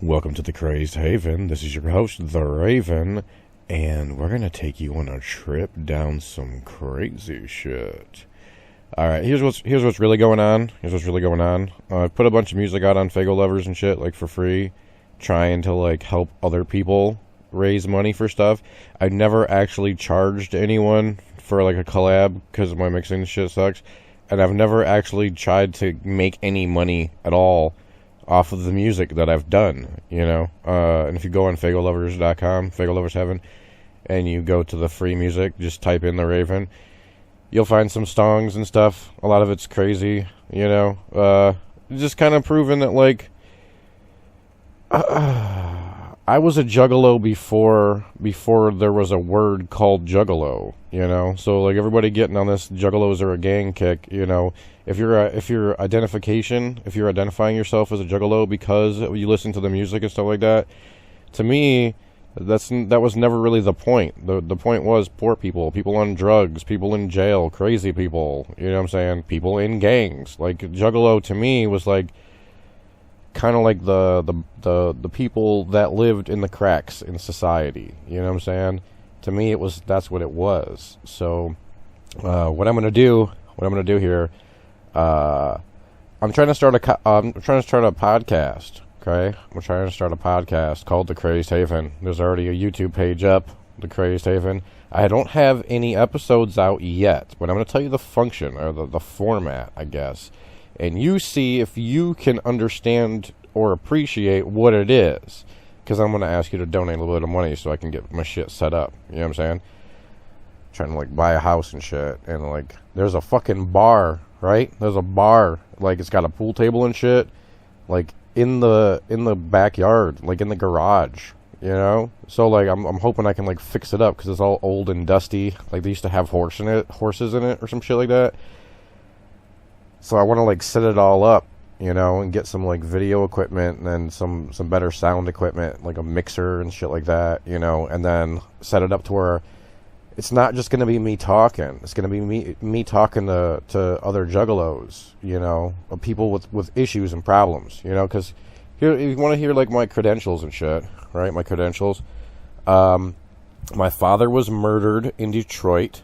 Welcome to the Crazed Haven. This is your host, The Raven, and we're gonna take you on a trip down some crazy shit. Alright, here's what's really going on. I put a bunch of music out on Fago Lovers and shit, like, for free, trying to, like, help other people raise money for stuff. I've never actually charged anyone for, like, a collab, because my mixing shit sucks, and I've never actually tried to make any money at all off of the music that I've done, you know. And if you go on fagolovers.com, Fago Lovers Heaven, and you go to the free music, just type in The Raven, you'll find some songs and stuff. A lot of it's crazy, you know. Just kind of proving that, like, I was a juggalo before there was a word called juggalo, you know. So, like, everybody getting on this juggalos are a gang kick, you know. If you're identifying yourself as a juggalo because you listen to the music and stuff like that, to me, that was never really the point. The point was poor people on drugs, people in jail, crazy people, you know what I'm saying? People in gangs. Like, juggalo to me was like kind of like the people that lived in the cracks in society, you know what I'm saying? To me, that's what it was. So what I'm gonna do here, I'm trying to start a podcast. Okay, I'm trying to start a podcast called The Crazed Haven. There's already a YouTube page up, The Crazed Haven. I don't have any episodes out yet, but I'm going to tell you the function, or the format, I guess. And you see if you can understand or appreciate what it is. Because I'm going to ask you to donate a little bit of money so I can get my shit set up. You know what I'm saying? Trying to, like, buy a house and shit. And, like, there's a fucking bar, right? There's a bar. Like, it's got a pool table and shit. Like, in the backyard, like in the garage, you know. So, like, I'm hoping I can, like, fix it up because it's all old and dusty. Like, they used to have horses in it or some shit like that. So I want to, like, set it all up, you know, and get some, like, video equipment and then some better sound equipment, like a mixer and shit like that, you know, and then set it up to where it's not just going to be me talking. It's going to be me talking to other juggalos, you know, people with issues and problems, you know, because here, if you want to hear, like, my credentials and shit, right, my credentials, my father was murdered in Detroit.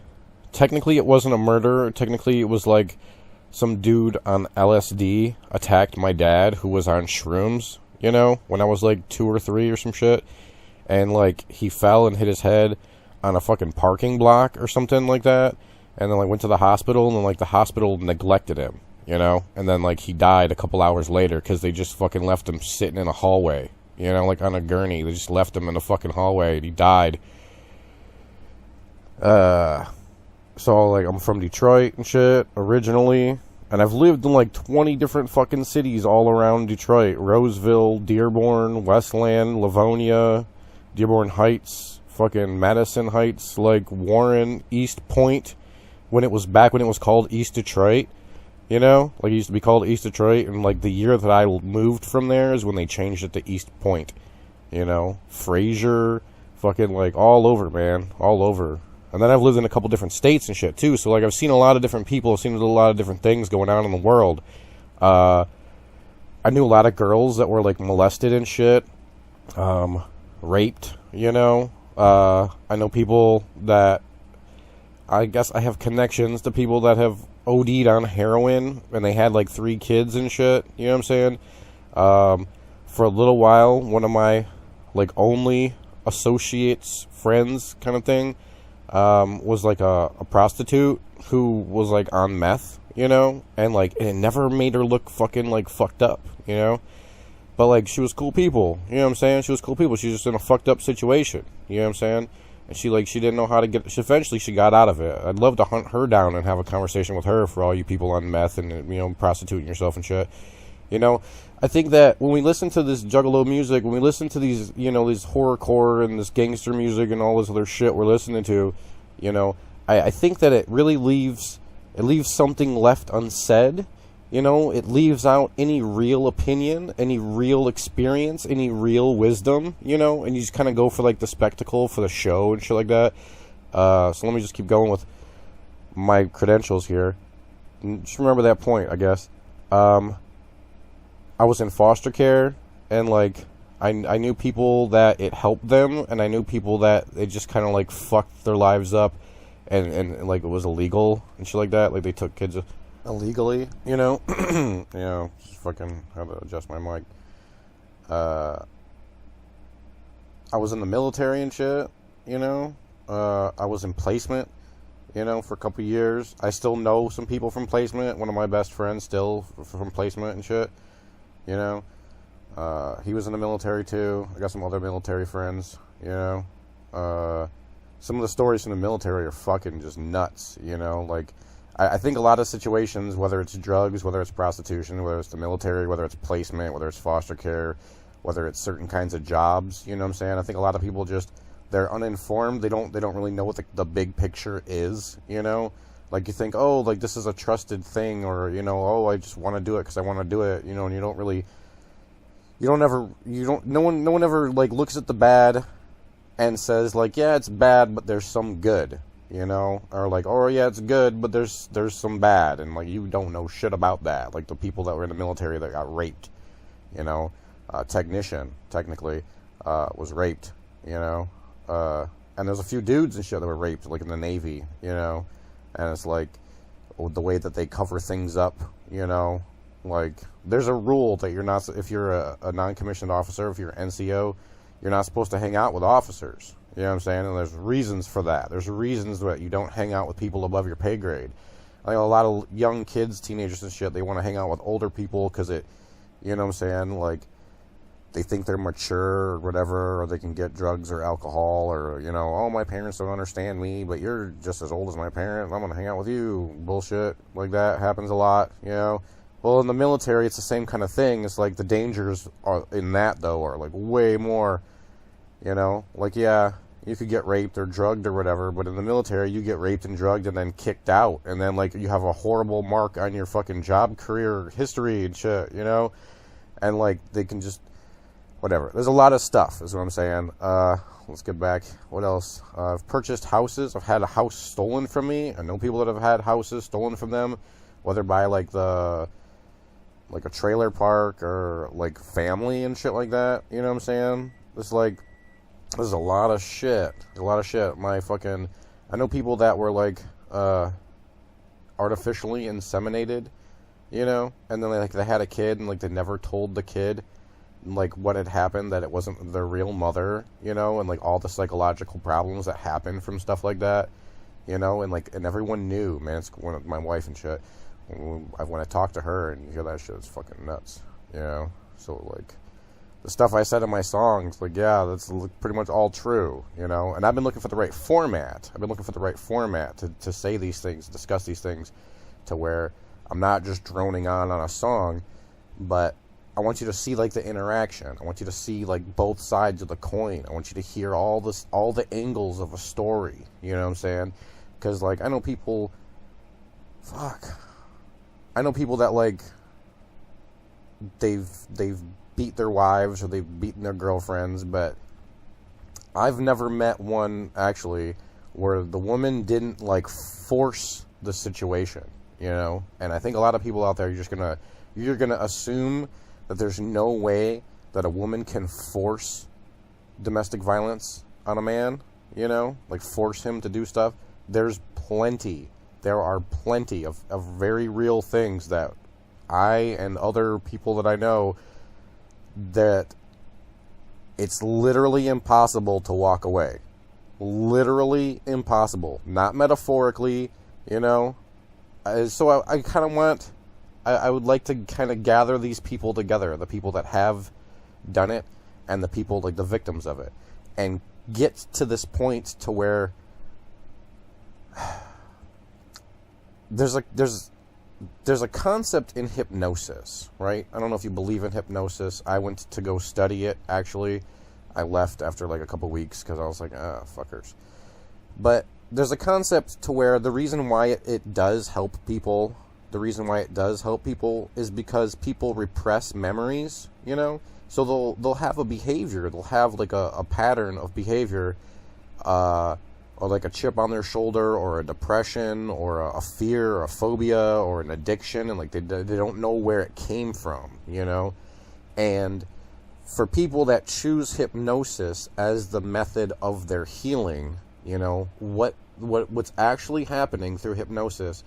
Technically, it wasn't a murder. Technically, it was, like, some dude on LSD attacked my dad who was on shrooms, you know, when I was, like, 2 or 3 or some shit, and, like, he fell and hit his head on a fucking parking block or something like that, and then, like, went to the hospital, and then, like, the hospital neglected him, you know, and then, like, he died a couple hours later because they just fucking left him sitting in a hallway, you know, like on a gurney. They just left him in the fucking hallway and he died. So, like, I'm from Detroit and shit originally, and I've lived in, like, 20 different fucking cities all around Detroit: Roseville, Dearborn, Westland, Livonia, Dearborn Heights, fucking Madison Heights, like Warren, East Point, when it was called East Detroit, you know, like, it used to be called East Detroit, and, like, the year that I moved from there is when they changed it to East Point, you know, Fraser, fucking, like, all over, man, all over. And then I've lived in a couple different states and shit too, so, like, I've seen a lot of different people, I've seen a lot of different things going on in the world. I knew a lot of girls that were, like, molested and shit, raped, you know. I know people that, I guess I have connections to people that have OD'd on heroin, and they had, like, 3 kids and shit, you know what I'm saying? For a little while, one of my, like, only associates, friends kind of thing, was, like, a prostitute who was, like, on meth, you know, and, like, it never made her look fucking, like, fucked up, you know? But, like, she was cool people, you know what I'm saying? She was cool people. She was just in a fucked up situation, you know what I'm saying? And she didn't know how to eventually she got out of it. I'd love to hunt her down and have a conversation with her for all you people on meth and, you know, prostituting yourself and shit. You know, I think that when we listen to this juggalo music, when we listen to these, you know, these horrorcore and this gangster music and all this other shit we're listening to, you know, I think that it really leaves something left unsaid. You know, it leaves out any real opinion, any real experience, any real wisdom, you know, and you just kind of go for, like, the spectacle, for the show and shit like that. So let me just keep going with my credentials here. Just remember that point, I guess. I was in foster care, and, like, I knew people that it helped them, and I knew people that it just kind of like fucked their lives up, and like it was illegal and shit like that. Like they took kids illegally, you know. Just fucking how to adjust my mic. I was in the military and shit, you know. I was in placement, you know, for a couple years. I still know some people from placement. One of my best friends still from placement and shit, you know. He was in the military too. I got some other military friends, you know. Some of the stories from the military are fucking just nuts, you know. Like, I think a lot of situations, whether it's drugs, whether it's prostitution, whether it's the military, whether it's placement, whether it's foster care, whether it's certain kinds of jobs, you know what I'm saying? I think a lot of people just, they're uninformed. They don't really know what the big picture is, you know? Like, you think, oh, like, this is a trusted thing, or, you know, oh, I just want to do it because I want to do it, you know, and you don't really, no one ever, like, looks at the bad and says, like, yeah, it's bad, but there's some good, you know? Or, like, oh, yeah, it's good, but there's some bad, and, like, you don't know shit about that. Like, the people that were in the military that got raped, you know? Technician, technically, was raped, you know? And there's a few dudes and shit that were raped, like, in the Navy, you know? And it's, like, the way that they cover things up, you know? Like, there's a rule that you're not, if you're a non-commissioned officer, if you're an NCO, you're not supposed to hang out with officers. You know what I'm saying? And there's reasons for that. There's reasons that you don't hang out with people above your pay grade. Like, a lot of young kids, teenagers and shit, they want to hang out with older people because it, you know what I'm saying? Like, they think they're mature or whatever, or they can get drugs or alcohol, or, you know, oh, my parents don't understand me, but you're just as old as my parent, I'm going to hang out with you. Bullshit like that happens a lot, you know? Well, in the military, it's the same kind of thing. It's like the dangers are in that, though, are like way more, you know? Like, yeah, you could get raped or drugged or whatever, but in the military, you get raped and drugged and then kicked out, and then, like, you have a horrible mark on your fucking job career history and shit, you know? And, like, they can just, whatever. There's a lot of stuff, is what I'm saying. Let's get back. What else? I've purchased houses. I've had a house stolen from me. I know people that have had houses stolen from them, whether by, like, a trailer park or, like, family and shit like that. You know what I'm saying? It's like, there's a lot of shit. A lot of shit. I know people that were, like, artificially inseminated, you know? And then, like, they had a kid and, like, they never told the kid, like, what had happened, that it wasn't their real mother, you know? And, like, all the psychological problems that happen from stuff like that, you know? And, like, and everyone knew, man. It's one of my wife and shit. When I talk to her and you hear that shit, it's fucking nuts, you know? So, like, the stuff I said in my songs, like, yeah, that's pretty much all true, you know? And I've been looking for the right format. To say these things, discuss these things, to where I'm not just droning on a song, but I want you to see, like, the interaction. I want you to see, like, both sides of the coin. I want you to hear all the angles of a story, you know what I'm saying? Because, like, I know people that, like, they've beat their wives or they've beaten their girlfriends, but I've never met one, actually, where the woman didn't, like, force the situation, you know? And I think a lot of people out there, you're gonna assume that there's no way that a woman can force domestic violence on a man, you know? Like, force him to do stuff. There are plenty of very real things that I and other people that I know, that it's literally impossible to walk away. Literally impossible. Not metaphorically, you know? So I kind of want, I would like to kind of gather these people together, the people that have done it and the people, like, the victims of it, and get to this point to where there's a concept in hypnosis, right? I don't know if you believe in hypnosis. I went to go study it, actually. I left after, like, a couple weeks because I was like, fuckers. But there's a concept to where the reason why it does help people, is because people repress memories, you know? So they'll have a behavior, they'll have, like, a pattern of behavior, or like a chip on their shoulder, or a depression, or a fear, or a phobia, or an addiction, and, like, they don't know where it came from, you know? And for people that choose hypnosis as the method of their healing, what's actually happening through hypnosis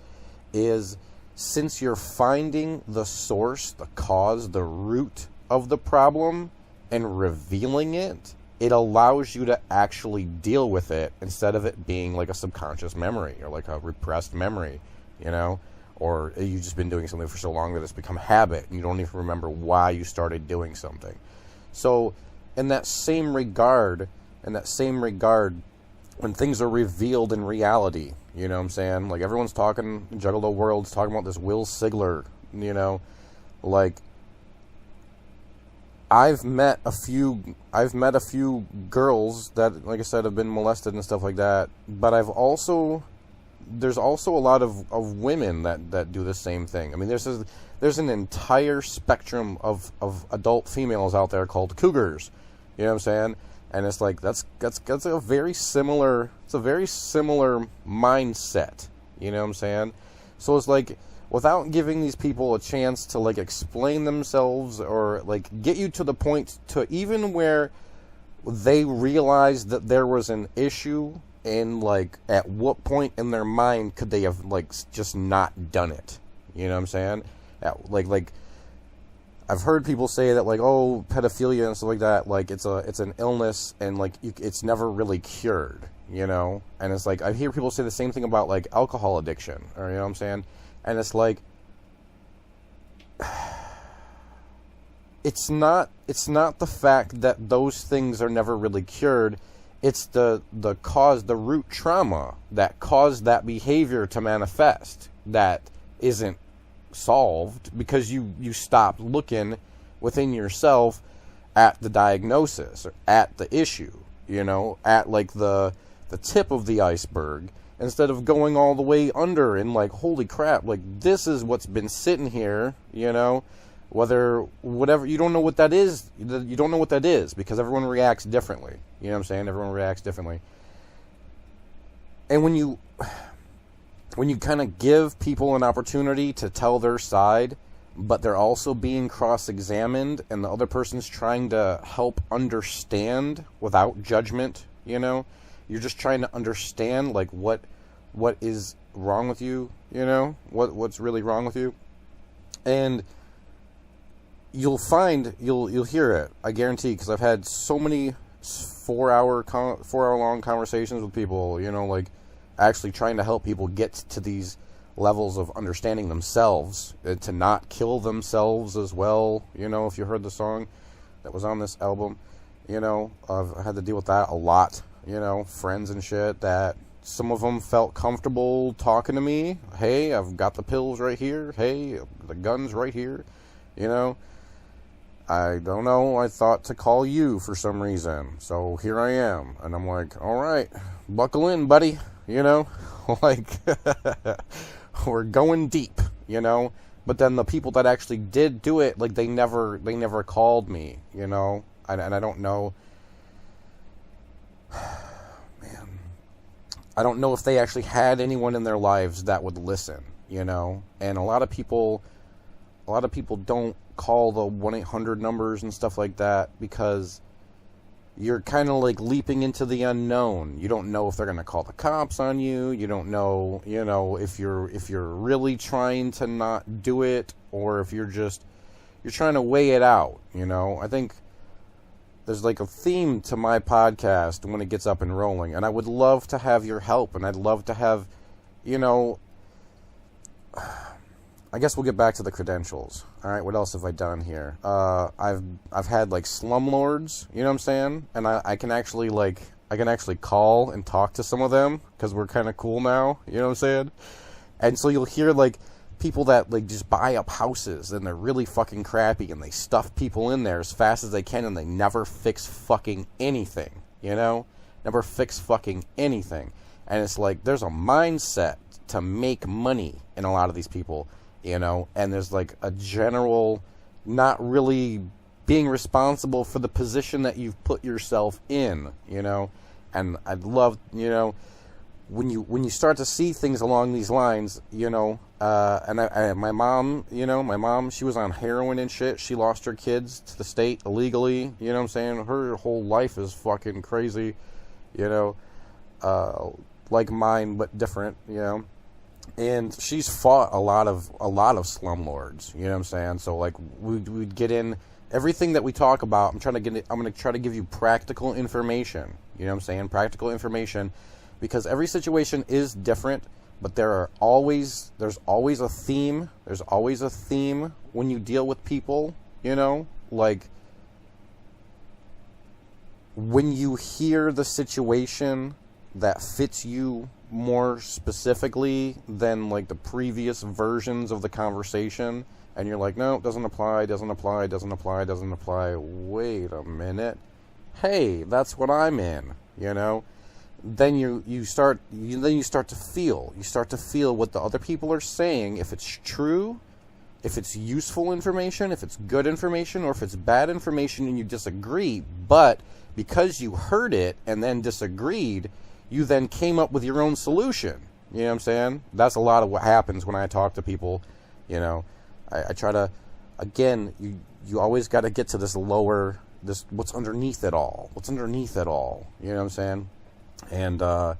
is, since you're finding the source, the cause, the root of the problem and revealing it, it allows you to actually deal with it instead of it being like a subconscious memory or like a repressed memory, or you've just been doing something for so long that it's become habit and you don't even remember why you started doing something. So in that same regard, when things are revealed in reality, you know what I'm saying? Like, everyone's talking, Juggalo World's talking about this Will Sigler, like, I've met a few girls that, like I said, have been molested and stuff like that, but there's also a lot of women that do the same thing. I mean, there's an entire spectrum of adult females out there called cougars, you know what I'm saying? And it's like, that's a very similar mindset, you know what I'm saying? So it's like, without giving these people a chance to, like, explain themselves or, like, get you to the point to even where they realize that there was an issue, and, like, at what point in their mind could they have, like, just not done it? You know what I'm saying? Like I've heard people say that, like, oh, pedophilia and stuff like that, like, it's an illness, and, like, it's never really cured, And it's like, I hear people say the same thing about, like, alcohol addiction, or, you know what I'm saying? And it's like, it's not the fact that those things are never really cured. It's the root trauma that caused that behavior to manifest that isn't solved because you stopped looking within yourself at the diagnosis or at the issue, at, like, the tip of the iceberg, instead of going all the way under and, like, holy crap, like, this is what's been sitting here, whatever, you don't know what that is. You don't know what that is because everyone reacts differently. You know what I'm saying? Everyone reacts differently. And when you kind of give people an opportunity to tell their side, but they're also being cross-examined and the other person's trying to help understand without judgment, you're just trying to understand, like, what is wrong with you, what's really wrong with you. And you'll hear it, I guarantee, because I've had so many 4-hour long conversations with people, like, actually trying to help people get to these levels of understanding themselves, to not kill themselves as well. If you heard the song that was on this album, I've had to deal with that a lot. Friends and shit, that some of them felt comfortable talking to me. Hey, I've got the pills right here. Hey, the gun's right here. I don't know, I thought to call you for some reason, so here I am. And I'm like, all right, buckle in, buddy, like, we're going deep, but then the people that actually did do it, like, they never called me, and I don't know, man, I don't know if they actually had anyone in their lives that would listen, and a lot of people don't call the 1-800 numbers and stuff like that because you're kind of, like, leaping into the unknown. You don't know if they're going to call the cops on you. You don't know, if you're really trying to not do it, or if you're trying to weigh it out, I think there's, like, a theme to my podcast when it gets up and rolling, and I would love to have your help, and I'd love to have, I guess we'll get back to the credentials. All right, what else have I done here? I've had, like, slumlords, you know what I'm saying? And I can actually call and talk to some of them because we're kind of cool now, you know what I'm saying? And so you'll hear, like, people that, like, just buy up houses and they're really fucking crappy and they stuff people in there as fast as they can and they never fix fucking anything, Never fix fucking anything. And it's like, there's a mindset to make money in a lot of these people. And there's, like, a general not really being responsible for the position that you've put yourself in, and I'd love, when you start to see things along these lines, you know, my mom, she was on heroin and shit. She lost her kids to the state illegally. You know what I'm saying? Her whole life is fucking crazy, you know, like mine but different, you know. And she's fought a lot of slumlords. You know what I'm saying? So like we'd get in everything that we talk about. I'm going to try to give you practical information. You know what I'm saying? Practical information. Because every situation is different, but there's always a theme. There's always a theme when you deal with people, you know? Like, when you hear the situation that fits you more specifically than, like, the previous versions of the conversation, and you're like, no, doesn't apply, wait a minute. Hey, that's what I'm in, you know? Then you start to feel what the other people are saying, if it's true, if it's useful information, if it's good information, or if it's bad information and you disagree. But because you heard it and then disagreed, you then came up with your own solution. You know what I'm saying? That's a lot of what happens when I talk to people. You know, I try to, again, you always got to get to this lower, what's underneath it all. You know what I'm saying? And let's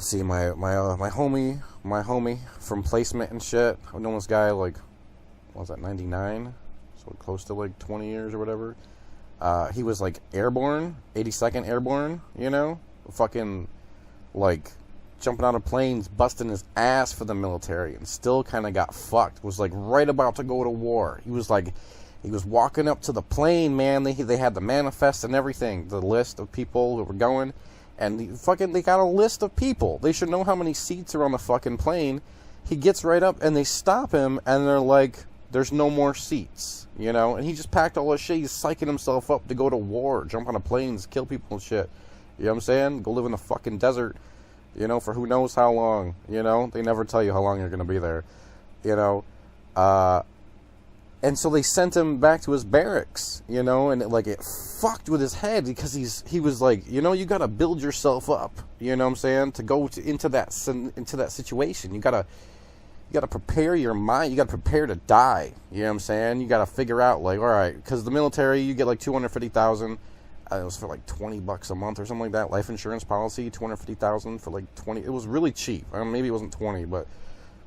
see, my homie from placement and shit. I've known this guy like, what was that, 99? So close to like 20 years or whatever. He was like airborne, 82nd Airborne, you know, fucking like jumping out of planes, busting his ass for the military, and still kind of got fucked. Was like right about to go to war. He was walking up to the plane, man. They had the manifest and everything, the list of people who were going, and they got a list of people. They should know how many seats are on the fucking plane. He gets right up, and they stop him, and they're like, there's no more seats, you know? And he just packed all his shit. He's psyching himself up to go to war, jump on planes, kill people and shit. You know what I'm saying? Go live in the fucking desert, you know, for who knows how long, you know? They never tell you how long you're going to be there, you know? And so they sent him back to his barracks, you know, and it fucked with his head, because he was like, you know, you got to build yourself up, you know what I'm saying, to go into that situation. You got to prepare your mind. You got to prepare to die, you know what I'm saying? You got to figure out, like, all right, because the military, you get like $250,000. It was for like $20 a month or something like that. Life insurance policy, $250,000 for like 20. It was really cheap. I mean, maybe it wasn't 20, but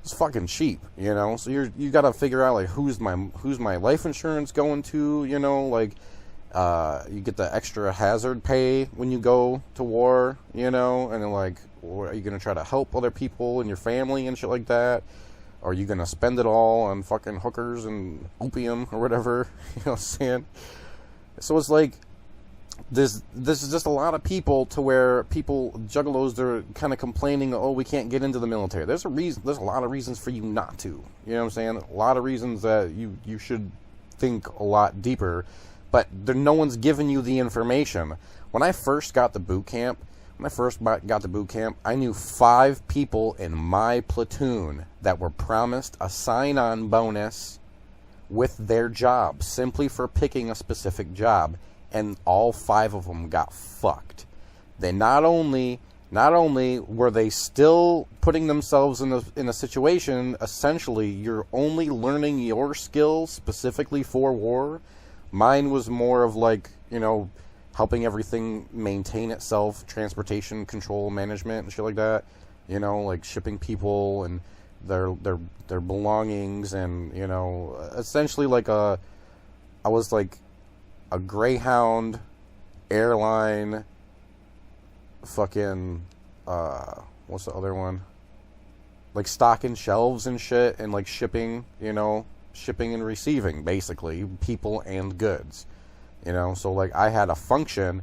it's fucking cheap, you know. So you got to figure out, like, who's my life insurance going to, you know, like, you get the extra hazard pay when you go to war, you know, and then, like, are you going to try to help other people in your family and shit like that? Or are you going to spend it all on fucking hookers and opium or whatever, you know what I'm saying? So it's like, this is just a lot of people, to where juggalos, they're kind of complaining, oh, we can't get into the military. There's a lot of reasons for you not to. You know what I'm saying? A lot of reasons that you should think a lot deeper, but no one's giving you the information. When I first got to boot camp, I knew 5 people in my platoon that were promised a sign-on bonus with their job, simply for picking a specific job. And all 5 of them got fucked. They not only were they still putting themselves in a situation, essentially, you're only learning your skills specifically for war. Mine was more of, like, you know, helping everything maintain itself, transportation control, management, and shit like that. You know, like shipping people and their belongings, and, you know, essentially I was like a Greyhound airline, fucking, what's the other one? Like stocking shelves and shit, and like shipping, you know, shipping and receiving, basically, people and goods, you know. So like I had a function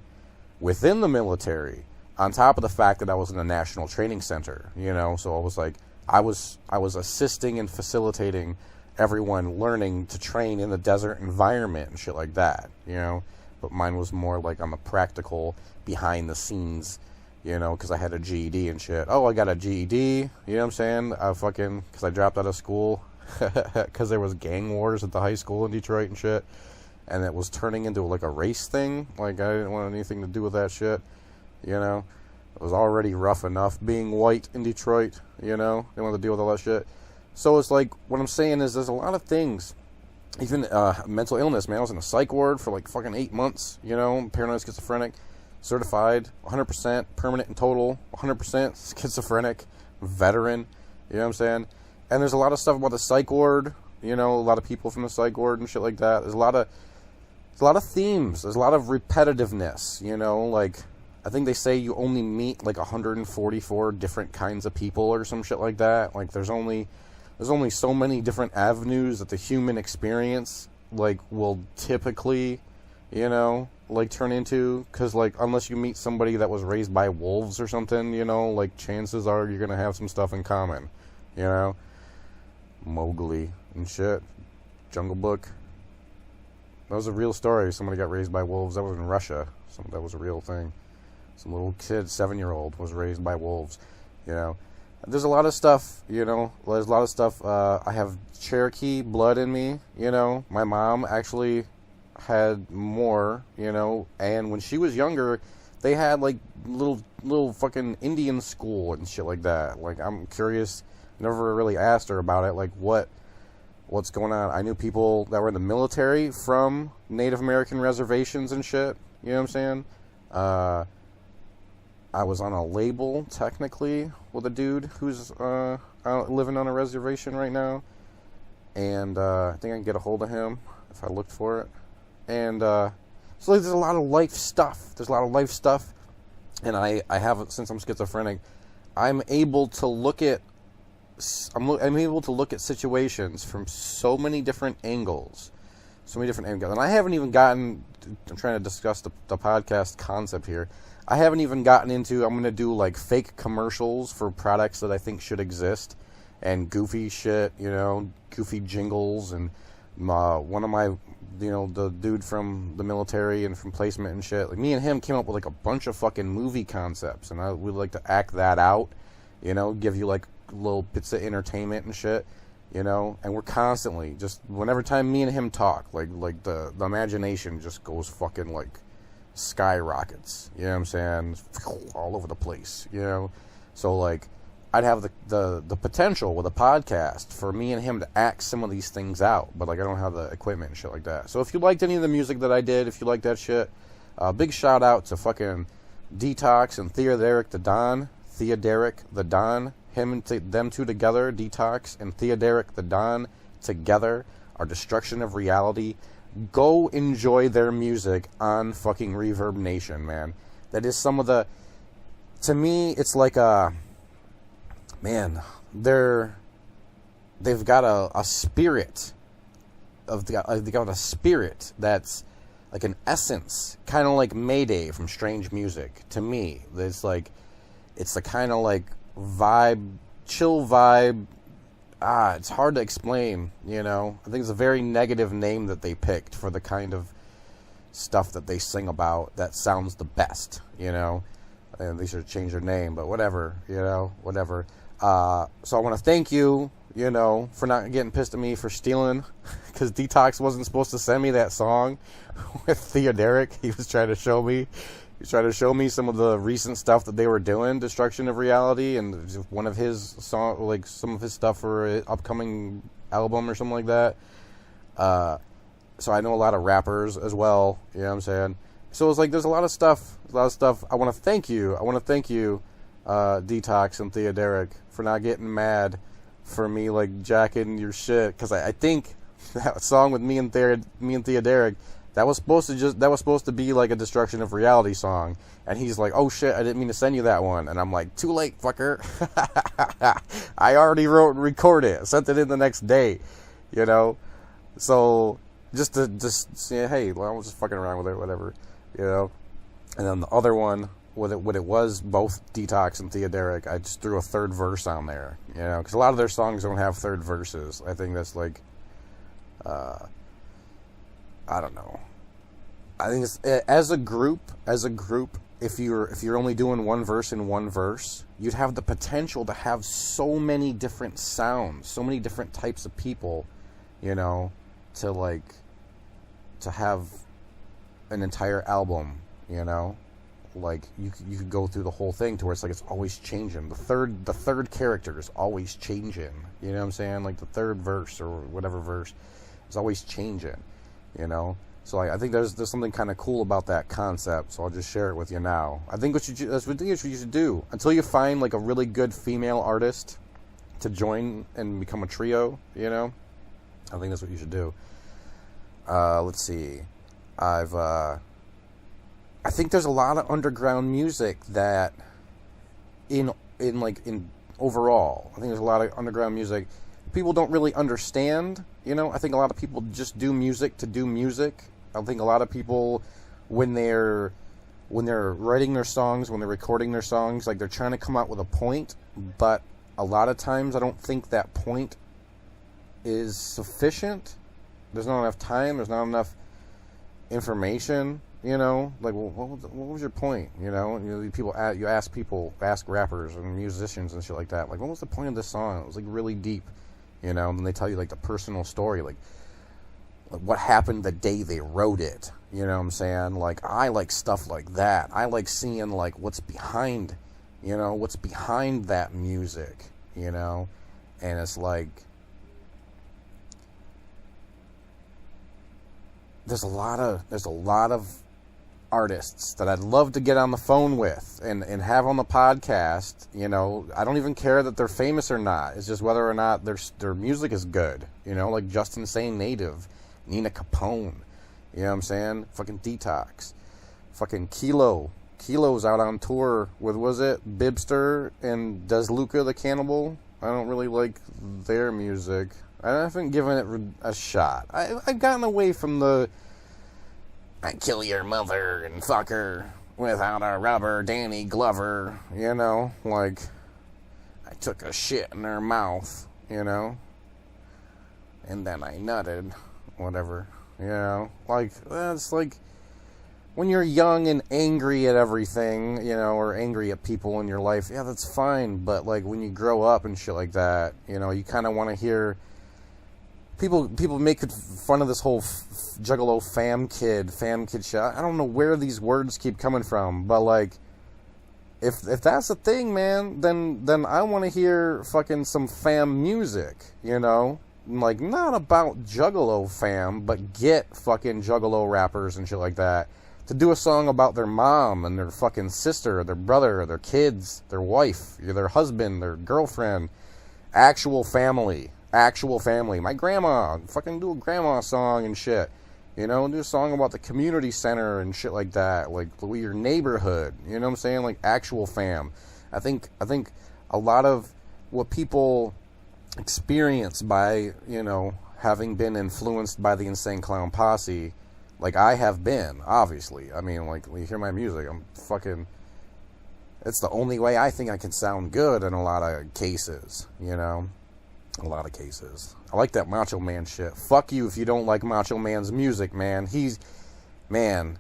within the military, on top of the fact that I was in a national training center, you know. So I was like, I was assisting and facilitating everyone learning to train in the desert environment and shit like that, you know. But mine was more like on the practical, behind the scenes, you know, because I had a GED and shit. Oh, I got a GED, you know what I'm saying? Because I dropped out of school because there was gang wars at the high school in Detroit and shit, and it was turning into like a race thing. Like, I didn't want anything to do with that shit, you know. It was already rough enough being white in Detroit, you know? They want to deal with all that shit. So it's like, what I'm saying is there's a lot of things. Even mental illness, man. I was in a psych ward for like fucking 8 months, you know? Paranoid schizophrenic. Certified, 100%, permanent and total, 100% schizophrenic, veteran, you know what I'm saying? And there's a lot of stuff about the psych ward, you know, a lot of people from the psych ward and shit like that. There's a lot of themes, there's a lot of repetitiveness, you know, like, I think they say you only meet like 144 different kinds of people or some shit like that. Like, there's only so many different avenues that the human experience, like, will typically, you know, like, turn into, because, like, unless you meet somebody that was raised by wolves or something, you know, like, chances are you're gonna have some stuff in common, you know? Mowgli and shit. Jungle Book. That was a real story. Somebody got raised by wolves. That was in Russia. That was a real thing. Some little kid, 7-year-old, was raised by wolves, you know? There's a lot of stuff, you know? There's a lot of stuff. I have Cherokee blood in me, you know? My mom actually had more, you know, and when she was younger, they had like little fucking Indian school and shit like that. Like, I'm curious, never really asked her about it, like what's going on. I knew people that were in the military from Native American reservations and shit, you know what I'm saying? I was on a label technically with a dude who's living on a reservation right now, and I think I can get a hold of him if I looked for it. And so like, there's a lot of life stuff. And I have, since I'm schizophrenic, I'm able to look at situations from so many different angles. And I haven't even gotten, I'm trying to discuss the podcast concept here. I haven't even gotten into, I'm going to do like fake commercials for products that I think should exist, and goofy shit, you know, goofy jingles, and one of my, you know, the dude from the military and from placement and shit, like, me and him came up with like a bunch of fucking movie concepts, and we'd like to act that out, you know, give you like little bits of entertainment and shit, you know, and we're constantly just, whenever time me and him talk, like the imagination just goes fucking like skyrockets, you know what I'm saying, all over the place, you know. So like, I'd have the potential with a podcast for me and him to act some of these things out, but like, I don't have the equipment and shit like that. So if you liked any of the music that I did, if you like that shit, big shout out to fucking Detox and Theoderic the Don, him and them two together, Detox and Theoderic the Don together are Destruction of Reality. Go enjoy their music on fucking Reverb Nation, man. That is some of the, to me, it's like man, they've got a spirit they've got a spirit that's like an essence, kind of like Mayday from Strange Music. To me, it's the kind of like vibe, chill vibe. It's hard to explain, you know. I think it's a very negative name that they picked for the kind of stuff that they sing about that sounds the best, you know. And they should change their name, but whatever, you know, whatever. So I want to thank you, you know, for not getting pissed at me for stealing, because Detox wasn't supposed to send me that song with Theoderic. He was trying to show me some of the recent stuff that they were doing, Destruction of Reality, and one of his song, like some of his stuff for an upcoming album or something like that. So I know a lot of rappers as well, you know what I'm saying? So it's like, there's a lot of stuff. I want to thank you, Detox and Theoderic, for not getting mad for me, like, jacking your shit, because I think that song with me and Theoderic, that was supposed to be like a Destruction of Reality song. And he's like, oh shit, I didn't mean to send you that one. And I'm like, too late, fucker. I already wrote and recorded it. I sent it in the next day, you know? So, just say, hey, well, I was just fucking around with it, whatever, you know? And then the other one, what it was, both Detox and Theoderic, I just threw a third verse on there, you know? Because a lot of their songs don't have third verses. I think that's like, I don't know. I think it's, as a group, if you're only doing one verse in one verse, you'd have the potential to have so many different sounds, so many different types of people, you know, to have an entire album, you know, like you could go through the whole thing to where it's like it's always changing. The third character is always changing. You know what I'm saying? Like the third verse or whatever verse is always changing. You know. So I think there's something kind of cool about that concept. So I'll just share it with you now. I think that's what you should do until you find like a really good female artist to join and become a trio. You know. I think that's what you should do. Let's see. I think there's a lot of underground music that in overall, I think there's a lot of underground music people don't really understand. You know, I think a lot of people just do music to do music. I think a lot of people, when they're writing their songs, when they're recording their songs, like they're trying to come out with a point, but a lot of times I don't think that point is sufficient. There's not enough time. There's not enough information. You know, like, well, what was your point? You know, you ask rappers and musicians and shit like that. Like, what was the point of this song? It was like really deep. You know, and then they tell you like the personal story, like what happened the day they wrote it. You know what I'm saying? Like, I like stuff like that. I like seeing like what's behind that music. You know, and it's like there's a lot of artists that I'd love to get on the phone with and have on the podcast. You know, I don't even care that they're famous or not. It's just whether or not their music is good. You know, like Justin Sane Native, Nina Capone. You know what I'm saying? Fucking Detox. Fucking Kilo. Kilo's out on tour with, was it Bibster and Does Luca the Cannibal? I don't really like their music. I haven't given it a shot. I've gotten away from the I kill your mother and fuck her without a rubber Danny Glover, you know, like I took a shit in her mouth, you know, and then I nutted, whatever, you know, like that's like when you're young and angry at everything, you know, or angry at people in your life, yeah, that's fine, but like when you grow up and shit like that, you know, you kind of want to hear people make fun of this whole Juggalo fam kid shit. I don't know where these words keep coming from, but like, if that's a thing, man, then I want to hear fucking some fam music, you know, like not about Juggalo fam, but get fucking Juggalo rappers and shit like that to do a song about their mom and their fucking sister, their brother, their kids, their wife, their husband, their girlfriend, actual family. My grandma, fucking do a grandma song and shit, you know, do a song about the community center and shit like that, like your neighborhood, you know what I'm saying, like actual fam. I think a lot of what people experience by, you know, having been influenced by the Insane Clown Posse, like I have been, obviously. I mean, like, when you hear my music, it's the only way I think I can sound good in a lot of cases, you know. A lot of cases. I like that Macho Man shit. Fuck you if you don't like Macho Man's music, man. He's got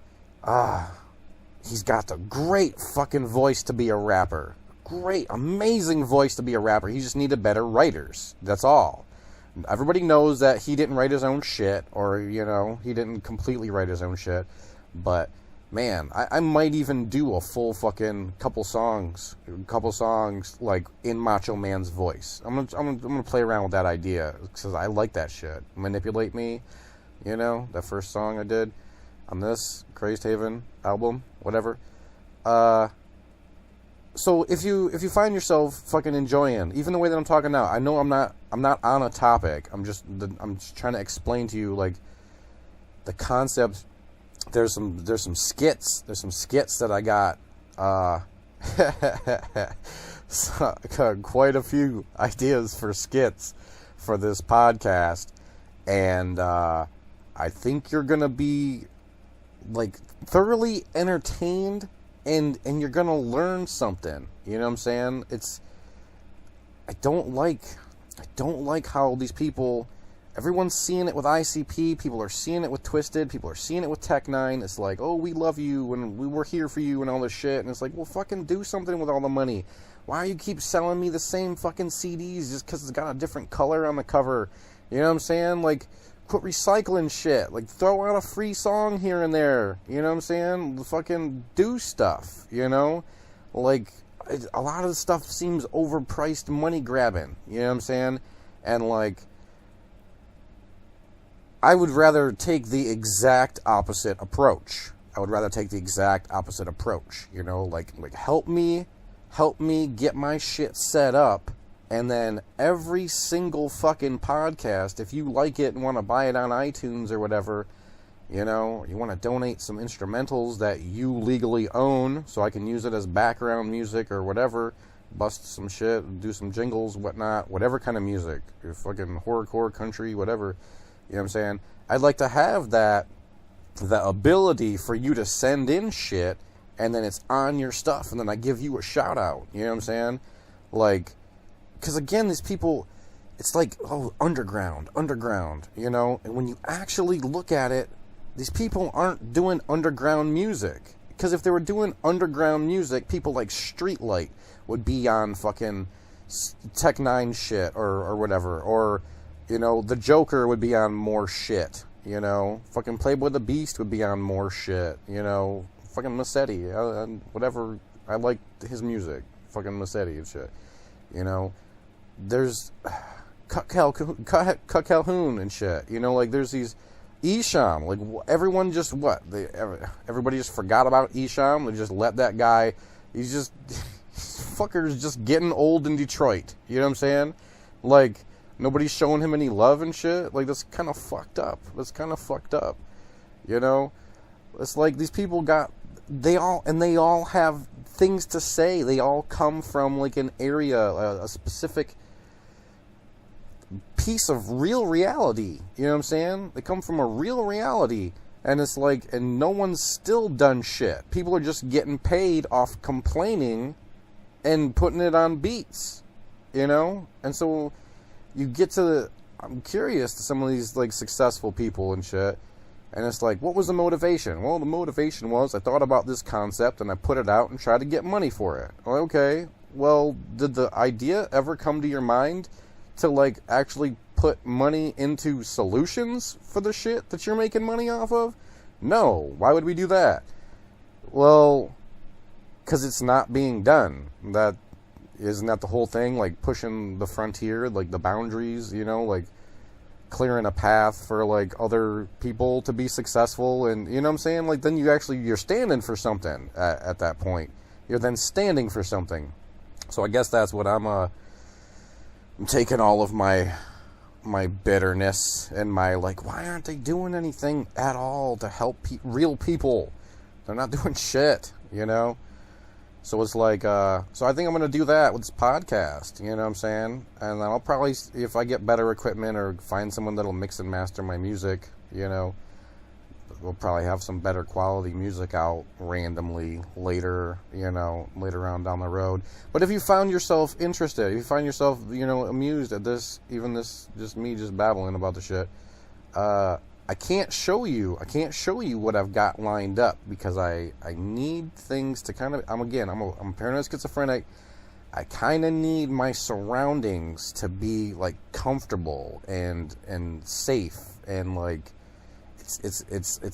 the great fucking voice to be a rapper. Great, amazing voice to be a rapper. He just needed better writers. That's all. Everybody knows that he didn't write his own shit, or, you know, he didn't completely write his own shit, but man, I might even do a full fucking couple songs, like in Macho Man's voice. I'm gonna play around with that idea because I like that shit. Manipulate Me, you know, that first song I did on this Crazed Haven album, whatever. So if you find yourself fucking enjoying even the way that I'm talking now, I know I'm not on a topic. I'm just trying to explain to you like the concept. There's some skits that I got quite a few ideas for skits for this podcast, and I think you're gonna be like thoroughly entertained and you're gonna learn something. You know what I'm saying? I don't like how these people, everyone's seeing it with ICP, people are seeing it with Twisted, people are seeing it with Tech Nine. It's like, oh, we love you and we were here for you and all this shit. And it's like, well, fucking do something with all the money. Why do you keep selling me the same fucking CDs just because it's got a different color on the cover? You know what I'm saying? Like, quit recycling shit. Like, throw out a free song here and there. You know what I'm saying? Fucking do stuff, you know? Like, a lot of the stuff seems overpriced money grabbing. You know what I'm saying? And, like, I would rather take the exact opposite approach. You know? Like help me get my shit set up. And then every single fucking podcast, if you like it and want to buy it on iTunes or whatever, you know, you want to donate some instrumentals that you legally own so I can use it as background music or whatever, bust some shit, do some jingles, whatnot, whatever kind of music, your fucking horrorcore, country, whatever, you know what I'm saying? I'd like to have the ability for you to send in shit and then it's on your stuff and then I give you a shout out, you know what I'm saying? Like, because again, these people, it's like, oh, underground, you know? And when you actually look at it, these people aren't doing underground music. Because if they were doing underground music, people like Streetlight would be on fucking Tech 9 shit or whatever. Or, you know, the Joker would be on more shit, you know? Fucking Playboy the Beast would be on more shit, you know? Fucking Massetti, whatever. I like his music. Fucking Massetti and shit, you know? There's Cut Calhoun and shit, you know, like there's these Esham, like everyone just everybody just forgot about Esham. They just let that guy, he's fucker's just getting old in Detroit, you know what I'm saying? Like nobody's showing him any love and shit. Like that's kind of fucked up, you know? It's like these people they all have things to say. They all come from like an area, a specific piece of real reality, you know what I'm saying? They come from a real reality, and it's like, and no one's still done shit. People are just getting paid off complaining and putting it on beats, you know? And so you get to I'm curious to some of these like successful people and shit, and it's like, what was the motivation? Well, the motivation was I thought about this concept and I put it out and tried to get money for it. Okay, well, did the idea ever come to your mind to like actually put money into solutions for the shit that you're making money off of? No. Why would we do that? Well, because it's not being done. Isn't that the whole thing? Like pushing the frontier, like the boundaries, you know, like clearing a path for like other people to be successful, and you know what I'm saying? Like then you're standing for something at that point. You're then standing for something. So I guess that's what I'm taking all of my bitterness and my like, why aren't they doing anything at all to help real people? They're not doing shit, you know? So it's like, so I think I'm going to do that with this podcast, you know what I'm saying? And then I'll probably, if I get better equipment or find someone that'll mix and master my music, you know, we'll probably have some better quality music out randomly later, you know, later on down the road. But if you found yourself interested, if you find yourself, you know, amused at this, even this, just me just babbling about the shit, I can't show you what I've got lined up because I need things to kind of, I'm a paranoid schizophrenic. I kind of need my surroundings to be like comfortable and safe, and like it's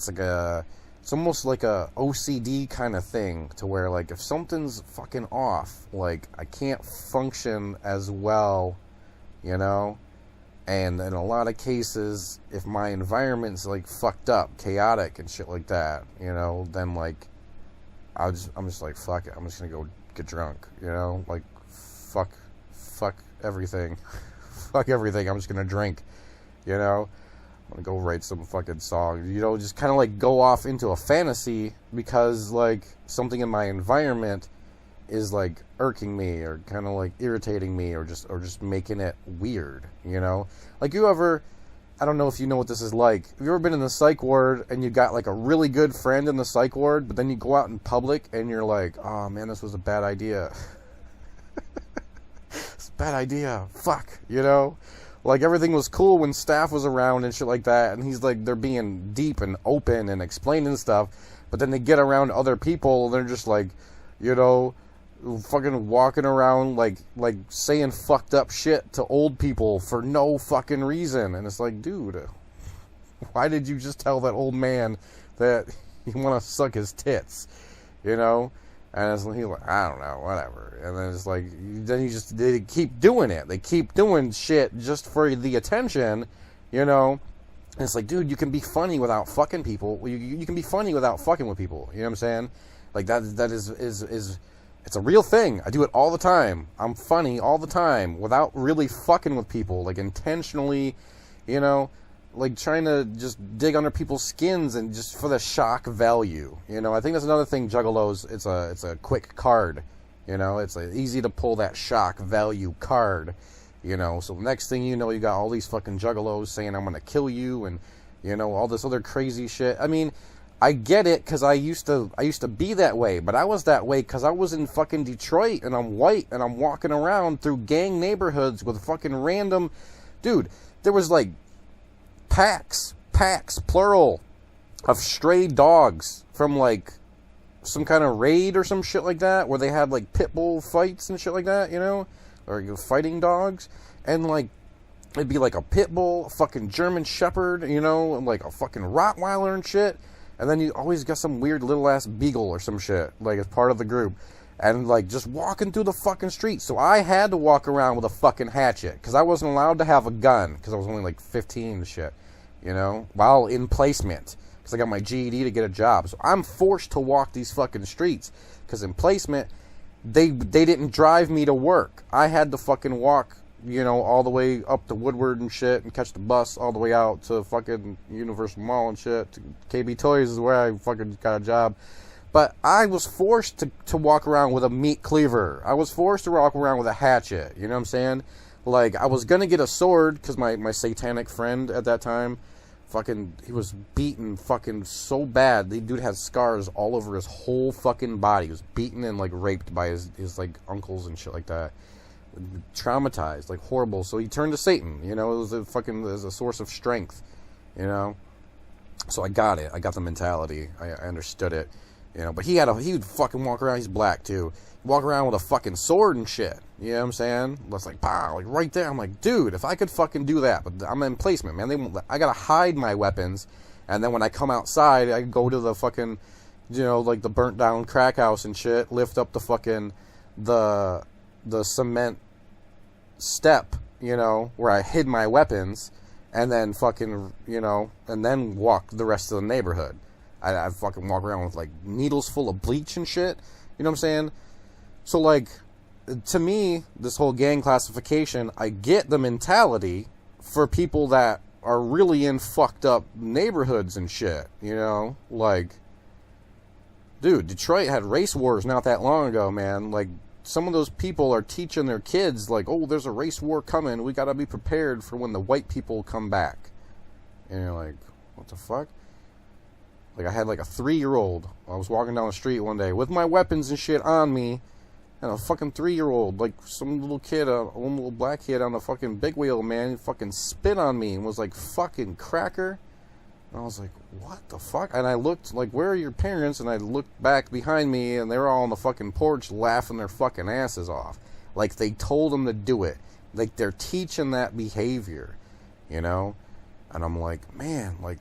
like it's almost like a OCD kind of thing, to where like if something's fucking off, like I can't function as well, you know. And in a lot of cases, if my environment's like fucked up, chaotic and shit like that, you know, then like I'm just like, fuck it, I'm just gonna go get drunk, you know, like fuck everything. Fuck everything, I'm just gonna drink, you know. I'm gonna go write some fucking song, you know, just kind of like go off into a fantasy because like something in my environment is like irking me or kind of like irritating me or just making it weird, you know. Like I don't know if you know what this is like. Have you ever been in the psych ward and you got like a really good friend in the psych ward, but then you go out in public and you're like, oh man, this was a bad idea. It's a bad idea. Fuck, you know. Like everything was cool when staff was around and shit like that, and he's like, they're being deep and open and explaining stuff, but then they get around other people and they're just like, you know, fucking walking around like saying fucked up shit to old people for no fucking reason. And it's like, dude, Why did you just tell that old man that you want to suck his tits? You know? And it's like, I don't know, whatever. And then it's like, they keep doing it. They keep doing shit just for the attention, you know? And it's like, dude, you can be funny without fucking people. You can be funny without fucking with people. You know what I'm saying? Like, that is it's a real thing. I do it all the time. I'm funny all the time without really fucking with people. Like, intentionally, you know, like trying to just dig under people's skins and just for the shock value. You know, I think that's another thing, Juggalos, it's a quick card. You know, it's easy to pull that shock value card. You know, so next thing you know, you got all these fucking Juggalos saying I'm gonna kill you, and you know, all this other crazy shit. I mean, I get it, because I used to be that way, but I was that way because I was in fucking Detroit, and I'm white, and I'm walking around through gang neighborhoods with fucking random, dude, there was like packs, plural, of stray dogs from like some kind of raid or some shit like that, where they had like pit bull fights and shit like that, you know, or fighting dogs, and like, it'd be like a pit bull, a fucking German Shepherd, you know, and like a fucking Rottweiler and shit. And then you always got some weird little ass beagle or some shit, like as part of the group. And like just walking through the fucking street. So I had to walk around with a fucking hatchet, because I wasn't allowed to have a gun, because I was only like 15 and shit, you know, while in placement, because I got my GED to get a job. So I'm forced to walk these fucking streets, because in placement, they didn't drive me to work. I had to fucking walk, you know, all the way up to Woodward and shit, and catch the bus all the way out to fucking Universal Mall and shit. To KB Toys is where I fucking got a job. But I was forced to walk around with a meat cleaver. I was forced to walk around with a hatchet. You know what I'm saying? Like, I was gonna get a sword, because my satanic friend at that time, fucking, he was beaten fucking so bad. The dude had scars all over his whole fucking body. He was beaten and like raped by his like uncles and shit like that. Traumatized, like horrible. So he turned to Satan, you know. It was a source of strength, you know. So I got it. I got the mentality. I understood it, you know. But he would fucking walk around. He's black too. Walk around with a fucking sword and shit. You know what I'm saying? That's like, pow, like right there. I'm like, dude, if I could fucking do that, but I'm in placement, man. I gotta hide my weapons, and then when I come outside, I go to the fucking, you know, like the burnt down crack house and shit. Lift up the fucking the cement step, you know, where I hid my weapons, and then fucking, you know, and then walk the rest of the neighborhood. I fucking walk around with like needles full of bleach and shit. You know what I'm saying? So like, to me, this whole gang classification, I get the mentality for people that are really in fucked up neighborhoods and shit, you know? Like, dude, Detroit had race wars not that long ago, man. Like, some of those people are teaching their kids, like, oh, there's a race war coming. We gotta be prepared for when the white people come back. And you're like, what the fuck? Like, I had like a 3-year-old. I was walking down the street one day with my weapons and shit on me. And a fucking 3-year-old, like some little kid, one little black kid on the fucking big wheel, man, fucking spit on me and was like, fucking cracker. And I was like, what the fuck? And I looked, like, where are your parents? And I looked back behind me, and they were all on the fucking porch laughing their fucking asses off. Like, they told them to do it. Like, they're teaching that behavior, you know? And I'm like, man, like,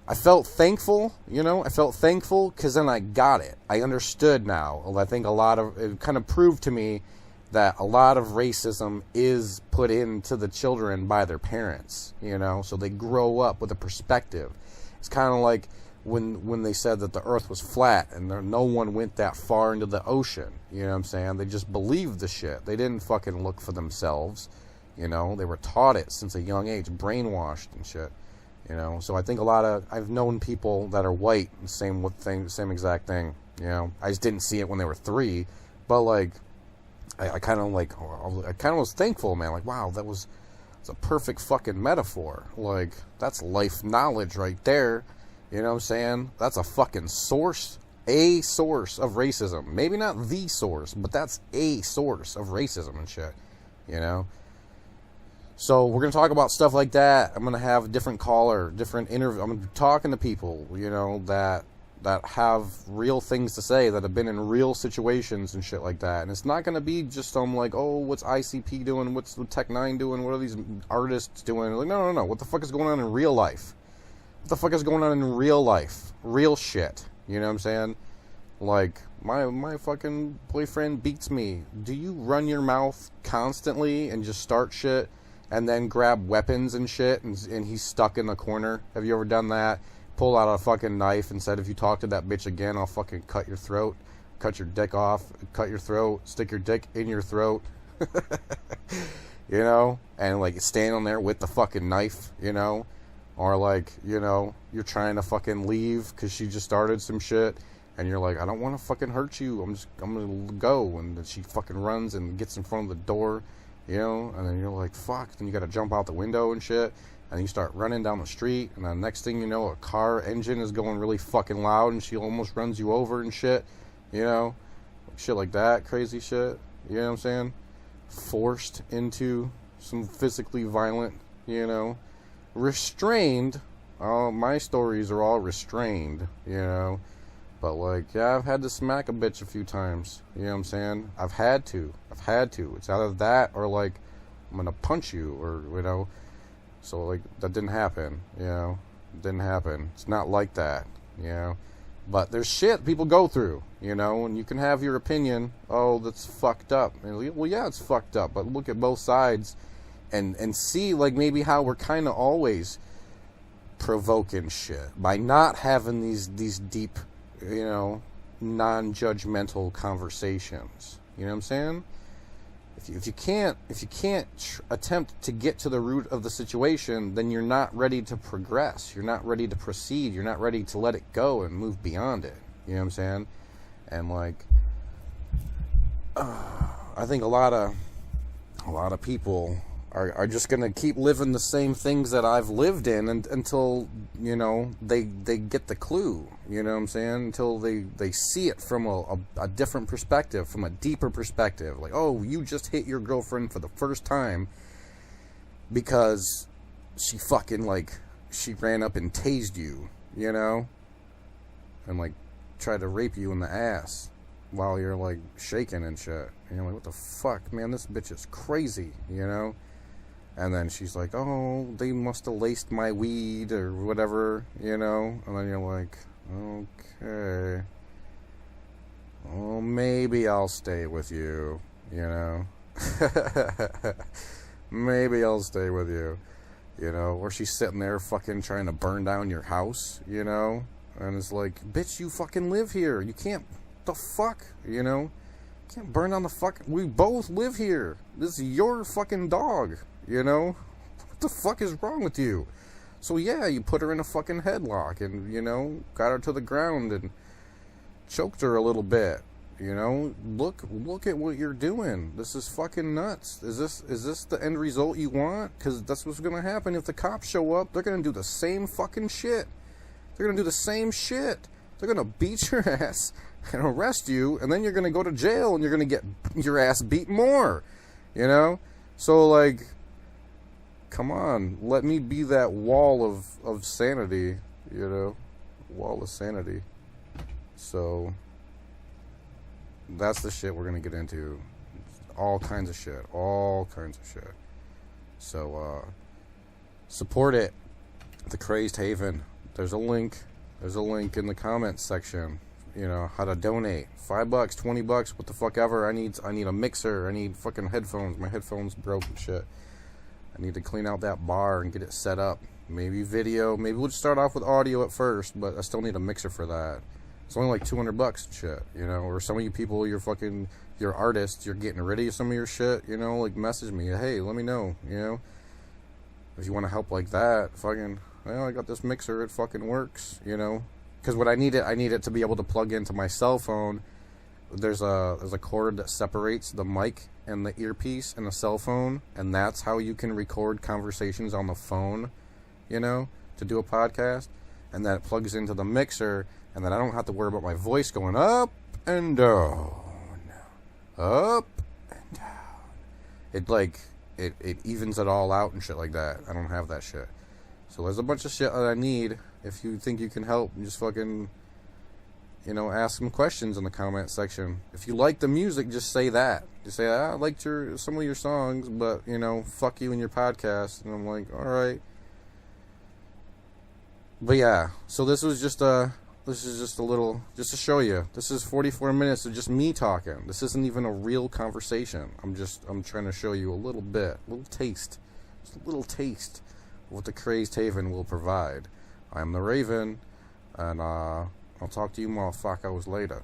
I felt thankful, you know? I felt thankful, because then I got it. I understood now. I think it kind of proved to me that a lot of racism is put into the children by their parents, you know? So they grow up with a perspective. It's kind of like when they said that the earth was flat and no one went that far into the ocean, you know what I'm saying? They just believed the shit. They didn't fucking look for themselves, you know? They were taught it since a young age, brainwashed and shit, you know? So I think I've known people that are white, same exact thing, you know? I just didn't see it when they were 3, but like, I kind of was thankful, man. Like, wow, it's a perfect fucking metaphor. Like, that's life knowledge right there. You know what I'm saying? That's a fucking source, a source of racism. Maybe not the source, but that's a source of racism and shit. You know? So we're going to talk about stuff like that. I'm going to have a different caller, different interview. I'm going to be talking to people, you know, that that have real things to say, that have been in real situations and shit like that. And it's not going to be just some like, oh, what's ICP doing? What's Tech 9 doing? What are these artists doing? Like, no. What the fuck is going on in real life? What the fuck is going on in real life? Real shit. You know what I'm saying? Like, my fucking boyfriend beats me. Do you run your mouth constantly and just start shit and then grab weapons and shit and he's stuck in the corner? Have you ever done that? Pull out a fucking knife and said, if you talk to that bitch again, I'll fucking cut your throat, cut your dick off, cut your throat, stick your dick in your throat. You know? And like standing there with the fucking knife, you know? Or like, you know, you're trying to fucking leave because she just started some shit. And you're like, I don't want to fucking hurt you. I'm going to go. And then she fucking runs and gets in front of the door, you know? And then you're like, fuck. Then you got to jump out the window and shit. And you start running down the street. And the next thing you know, a car engine is going really fucking loud. And she almost runs you over and shit, you know? Shit like that. Crazy shit. You know what I'm saying? Forced into some physically violent, you know? Restrained. My stories are all restrained, you know? But like, yeah, I've had to smack a bitch a few times. You know what I'm saying? I've had to. It's either that or like, I'm gonna punch you, or, you know. So like, that didn't happen, you know. It didn't happen. It's not like that, you know. But there's shit people go through, you know, and you can have your opinion. Oh, that's fucked up. And, well, yeah, it's fucked up, but look at both sides and see like maybe how we're kind of always provoking shit by not having these deep, you know, non-judgmental conversations. You know what I'm saying? If you can't attempt to get to the root of the situation, then you're not ready to progress. You're not ready to proceed. You're not ready to let it go and move beyond it. You know what I'm saying? And like, I think a lot of people are just gonna keep living the same things that I've lived in until, you know, they get the clue. You know what I'm saying? Until they see it from a different perspective, from a deeper perspective. Like, oh, you just hit your girlfriend for the first time because she fucking, like, she ran up and tased you, you know? And, like, tried to rape you in the ass while you're, like, shaking and shit. And you're like, what the fuck, man? This bitch is crazy, you know? And then she's like, oh, they must have laced my weed or whatever, you know? And then you're like, okay. Well, maybe I'll stay with you, you know? Maybe I'll stay with you, you know? Or she's sitting there fucking trying to burn down your house, you know? And it's like, bitch, you fucking live here. You can't, the fuck, you know? You can't burn down the fuck, we both live here. This is your fucking dog. You know, what the fuck is wrong with you? So yeah, you put her in a fucking headlock and, you know, got her to the ground and choked her a little bit. You know, look at what you're doing. This is fucking nuts. Is this the end result you want? Because that's what's gonna happen if the cops show up. They're gonna do the same fucking shit. They're gonna do the same shit. They're gonna beat your ass and arrest you, and then you're gonna go to jail and you're gonna get your ass beat more. You know, so like, come on, let me be that wall of sanity, you know, wall of sanity. So that's the shit we're gonna get into. All kinds of shit. So support it. The Crazed Haven. There's a link in the comments section. You know how to donate. $5, $20, what the fuck ever. I need a mixer. I need fucking headphones. My headphones broke and shit. I need to clean out that bar and get it set up. Maybe video. Maybe we'll just start off with audio at first, but I still need a mixer for that. It's only like $200 and shit, you know. Or some of you people, you're artists, you're getting rid of some of your shit, you know. Like, message me, hey, let me know, you know. If you want to help like that, fucking, well, I got this mixer, it fucking works, you know. Because what I need it to be able to plug into my cell phone. There's a cord that separates the mic and the earpiece and the cell phone, and that's how you can record conversations on the phone, you know, to do a podcast. And then it plugs into the mixer, and then I don't have to worry about my voice going up and down, up and down. It like it evens it all out and shit like that. I don't have that shit. So there's a bunch of shit that I need. If you think you can help, just fucking ask some questions in the comment section. If you like the music, just say that. Just say, I liked some of your songs, but, fuck you and your podcast. And I'm like, alright. But yeah, so this is just a little, just to show you. This is 44 minutes of just me talking. This isn't even a real conversation. I'm trying to show you a little bit, a little taste. Just a little taste of what the Crazed Haven will provide. I'm the Raven, and I'll talk to you motherfuckers later.